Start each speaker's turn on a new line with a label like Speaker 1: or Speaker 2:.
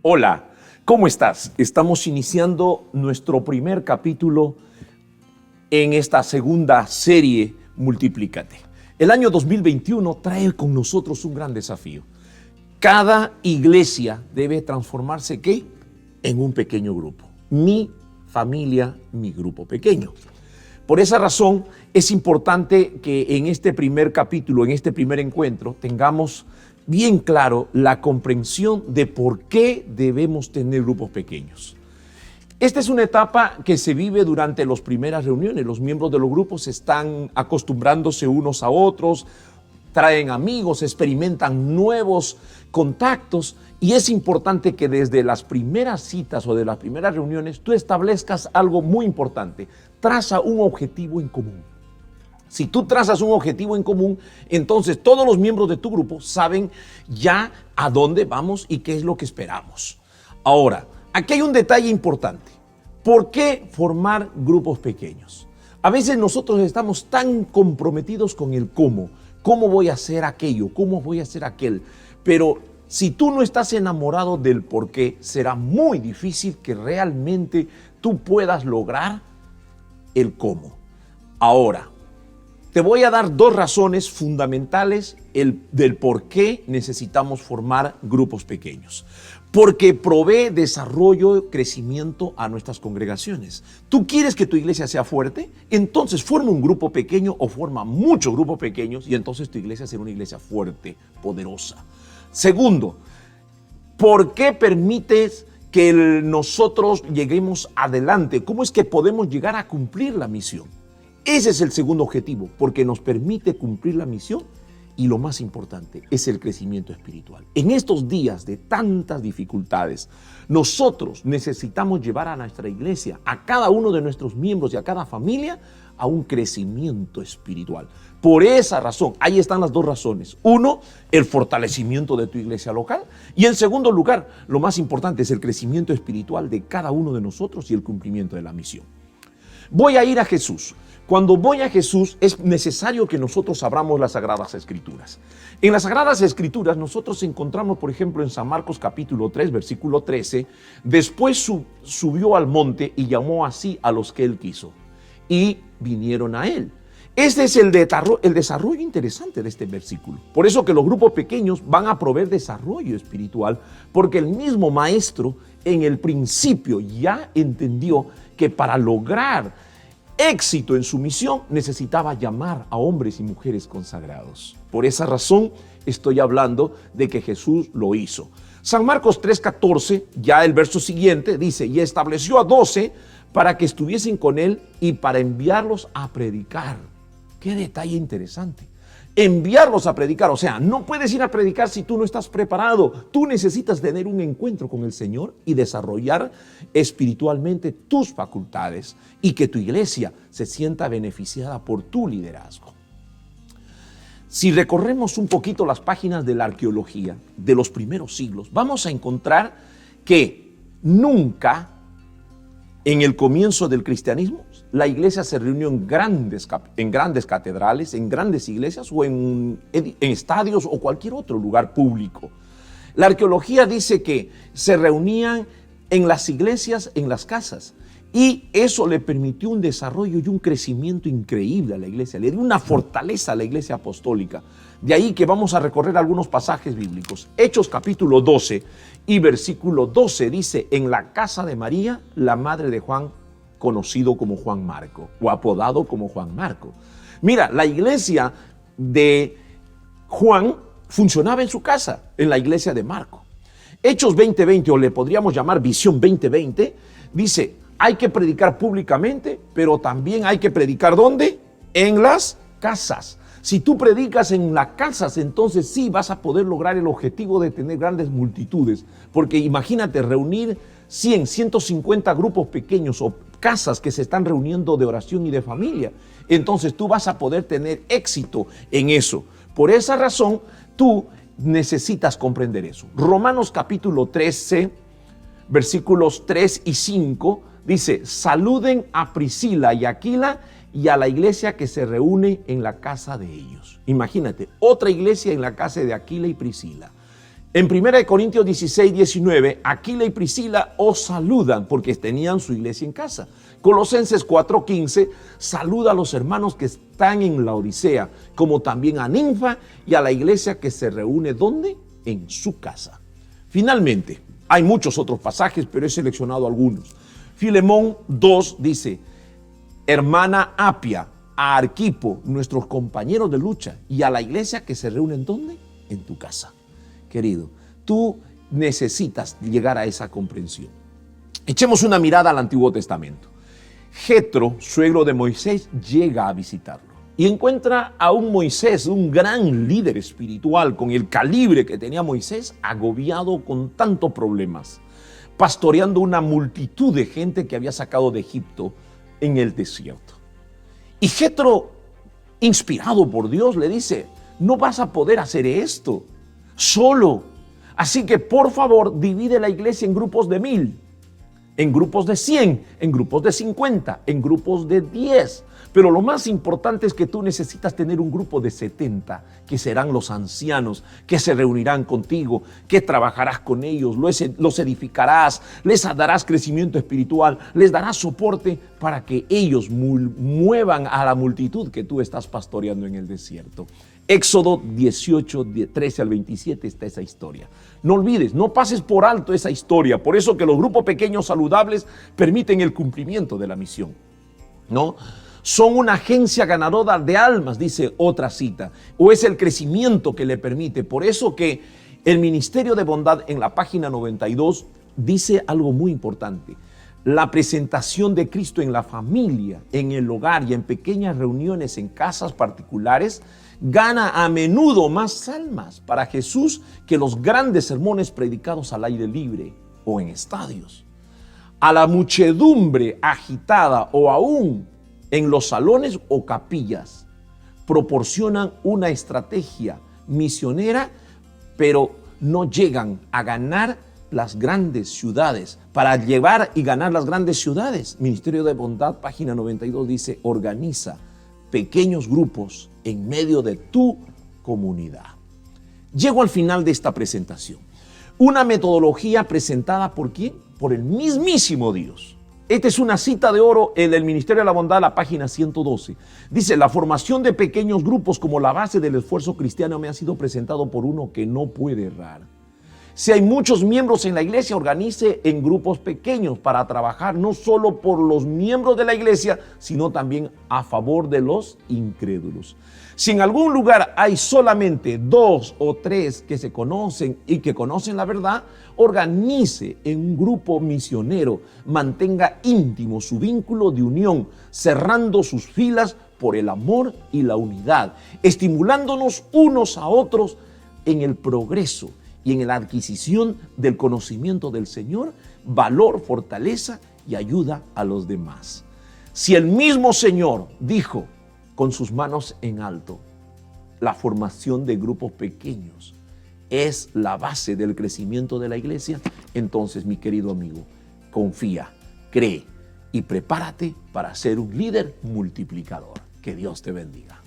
Speaker 1: Hola, ¿cómo estás? Estamos iniciando nuestro primer capítulo en esta segunda serie Multiplícate. El año 2021 trae con nosotros un gran desafío. Cada iglesia debe transformarse, ¿qué? En un pequeño grupo. Mi familia, mi grupo pequeño. Por esa razón es importante que en este primer capítulo, en este primer encuentro, tengamos bien claro la comprensión de por qué debemos tener grupos pequeños. Esta es una etapa que se vive durante las primeras reuniones. Los miembros de los grupos están acostumbrándose unos a otros, traen amigos, experimentan nuevos contactos y es importante que desde las primeras citas o de las primeras reuniones tú establezcas algo muy importante. Traza un objetivo en común. Si tú trazas un objetivo en común, entonces todos los miembros de tu grupo saben ya a dónde vamos y qué es lo que esperamos. Ahora, aquí hay un detalle importante. ¿Por qué formar grupos pequeños? A veces nosotros estamos tan comprometidos con el cómo. ¿Cómo voy a hacer aquello? ¿Cómo voy a hacer aquel? Pero si tú no estás enamorado del por qué, será muy difícil que realmente tú puedas lograr el cómo. Ahora, te voy a dar dos razones fundamentales del por qué necesitamos formar grupos pequeños. Porque provee desarrollo, crecimiento a nuestras congregaciones. ¿Tú quieres que tu iglesia sea fuerte? Entonces forma un grupo pequeño o forma muchos grupos pequeños y entonces tu iglesia será una iglesia fuerte, poderosa. Segundo, ¿por qué permites que nosotros lleguemos adelante? ¿Cómo es que podemos llegar a cumplir la misión? Ese es el segundo objetivo, porque nos permite cumplir la misión y lo más importante es el crecimiento espiritual. En estos días de tantas dificultades, nosotros necesitamos llevar a nuestra iglesia, a cada uno de nuestros miembros y a cada familia, a un crecimiento espiritual. Por esa razón, ahí están las dos razones. Uno, el fortalecimiento de tu iglesia local. Y en segundo lugar, lo más importante es el crecimiento espiritual de cada uno de nosotros y el cumplimiento de la misión. Voy a ir a Jesús. Cuando voy a Jesús es necesario que nosotros abramos las Sagradas Escrituras. En las Sagradas Escrituras nosotros encontramos, por ejemplo, en San Marcos capítulo 3, versículo 13, después subió al monte y llamó así a los que él quiso y vinieron a él. Este es el desarrollo interesante de este versículo. Por eso que los grupos pequeños van a proveer desarrollo espiritual, porque el mismo maestro en el principio ya entendió que para lograr éxito en su misión necesitaba llamar a hombres y mujeres consagrados. Por esa razón estoy hablando de que Jesús lo hizo. San Marcos 3:14, ya el verso siguiente, dice: y estableció a 12 para que estuviesen con él y para enviarlos a predicar. Qué detalle interesante. Enviarlos a predicar, o sea, no puedes ir a predicar si tú no estás preparado. Tú necesitas tener un encuentro con el Señor y desarrollar espiritualmente tus facultades y que tu iglesia se sienta beneficiada por tu liderazgo. Si recorremos un poquito las páginas de la arqueología de los primeros siglos, vamos a encontrar que nunca en el comienzo del cristianismo la iglesia se reunió en grandes catedrales, en grandes iglesias o en estadios o cualquier otro lugar público. La arqueología dice que se reunían en las iglesias, en las casas, y eso le permitió un desarrollo y un crecimiento increíble a la iglesia, le dio una fortaleza a la iglesia apostólica. De ahí que vamos a recorrer algunos pasajes bíblicos. Hechos capítulo 12 y versículo 12 dice: en la casa de María, la madre de Juan, conocido como Juan Marco o apodado como Juan Marco. Mira, la iglesia de Juan funcionaba en su casa, en la iglesia de Marco. Hechos 20:20, o le podríamos llamar Visión 20:20, dice: hay que predicar públicamente, pero también hay que predicar ¿dónde? En las casas. Si tú predicas en las casas, entonces sí vas a poder lograr el objetivo de tener grandes multitudes. Porque imagínate reunir 100, 150 grupos pequeños o casas que se están reuniendo de oración y de familia. Entonces tú vas a poder tener éxito en eso. Por esa razón, tú necesitas comprender eso. Romanos capítulo 13, versículos 3 y 5, dice: saluden a Priscila y Aquila y a la iglesia que se reúne en la casa de ellos. Imagínate, otra iglesia en la casa de Aquila y Priscila. En 1 Corintios 16, 19, Aquila y Priscila os saludan porque tenían su iglesia en casa. Colosenses 4, 15, saluda a los hermanos que están en la Odisea, como también a Ninfa y a la iglesia que se reúne, ¿dónde? En su casa. Finalmente, hay muchos otros pasajes, pero he seleccionado algunos. Filemón 2 dice, hermana Apia, a Arquipo, nuestros compañeros de lucha, y a la iglesia que se reúne, ¿dónde? En tu casa. Querido, tú necesitas llegar a esa comprensión. Echemos una mirada al Antiguo Testamento. Jetro, suegro de Moisés, llega a visitarlo y encuentra a un Moisés, un gran líder espiritual con el calibre que tenía Moisés, agobiado con tantos problemas, pastoreando una multitud de gente que había sacado de Egipto en el desierto. Y Jetro, inspirado por Dios, le dice, no vas a poder hacer esto solo. Así que por favor divide la iglesia en grupos de 1000, en grupos de 100, en grupos de 50, en grupos de 10. Pero lo más importante es que tú necesitas tener un grupo de 70, que serán los ancianos, que se reunirán contigo, que trabajarás con ellos, los edificarás, les darás crecimiento espiritual, les darás soporte para que ellos muevan a la multitud que tú estás pastoreando en el desierto. Éxodo 18, 13 al 27 está esa historia. No olvides, no pases por alto esa historia. Por eso que los grupos pequeños saludables permiten el cumplimiento de la misión, ¿no? Son una agencia ganadora de almas, dice otra cita, o es el crecimiento que le permite. Por eso que el Ministerio de Bondad en la página 92 dice algo muy importante. La presentación de Cristo en la familia, en el hogar y en pequeñas reuniones en casas particulares gana a menudo más almas para Jesús que los grandes sermones predicados al aire libre o en estadios. A la muchedumbre agitada o aún en los salones o capillas proporcionan una estrategia misionera, pero no llegan a ganar las grandes ciudades. Para llevar y ganar las grandes ciudades, Ministerio de Bondad, página 92, dice, organiza pequeños grupos en medio de tu comunidad. Llego al final de esta presentación. Una metodología presentada ¿por quién? Por el mismísimo Dios. Esta es una cita de oro en el Ministerio de la Bondad, la página 112. Dice, la formación de pequeños grupos como la base del esfuerzo cristiano me ha sido presentado por uno que no puede errar. Si hay muchos miembros en la iglesia, organice en grupos pequeños para trabajar no solo por los miembros de la iglesia, sino también a favor de los incrédulos. Si en algún lugar hay solamente 2 o 3 que se conocen y que conocen la verdad, organice en un grupo misionero, mantenga íntimo su vínculo de unión, cerrando sus filas por el amor y la unidad, estimulándonos unos a otros en el progreso y en la adquisición del conocimiento del Señor, valor, fortaleza y ayuda a los demás. Si el mismo Señor dijo con sus manos en alto, la formación de grupos pequeños es la base del crecimiento de la iglesia, entonces, mi querido amigo, confía, cree y prepárate para ser un líder multiplicador. Que Dios te bendiga.